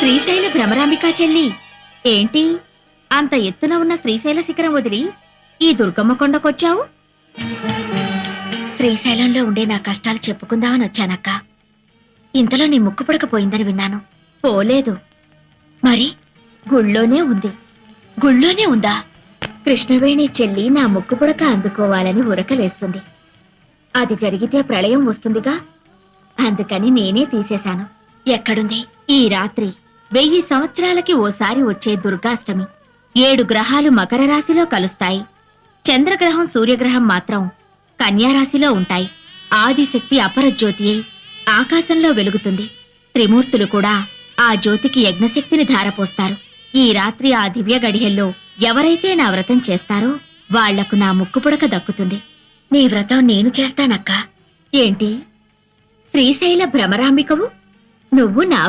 శ్రీశైల భ్రమరాంబికా చెల్లి, ఏంటి అంత ఎత్తున ఉన్న శ్రీశైల శిఖరం వదిలి ఈ దుర్గమ్మ కొండకొచ్చావు? శ్రీశైలంలో ఉండే నా కష్టాలు చెప్పుకుందామని వచ్చానక్క. ఇంతలో నీ ముక్కు పుడకపోయిందని విన్నాను. పోలేదు. మరి గుళ్ళోనే ఉంది. గుళ్ళోనే ఉందా? కృష్ణవేణి చెల్లి నా ముక్కు పుడక అందుకోవాలని ఉరకలేస్తుంది. అది జరిగితే ప్రళయం వస్తుందిగా, అందుకని నేనే తీసేశాను. ఎక్కడుంది? ఈ రాత్రి 1000 సంవత్సరాలకి ఓసారి వచ్చే దుర్గాష్టమి. 7 గ్రహాలు మకర రాశిలో కలుస్తాయి. చంద్రగ్రహం సూర్యగ్రహం మాత్రం కన్యారాశిలో ఉంటాయి. ఆదిశక్తి అపరజ్యోతి అయి ఆకాశంలో వెలుగుతుంది. త్రిమూర్తులు కూడా ఆ జ్యోతికి యజ్ఞశక్తిని ధారపోస్తారు. ఈ రాత్రి ఆ దివ్య గడియల్లో ఎవరైతే నా వ్రతం చేస్తారో వాళ్లకు నా ముక్కు పుడక దక్కుతుంది. నీ వ్రతం నేను చేస్తానక్క. ఏంటి శ్రీశైల భ్రమరాంబికవు? నువ్వు నా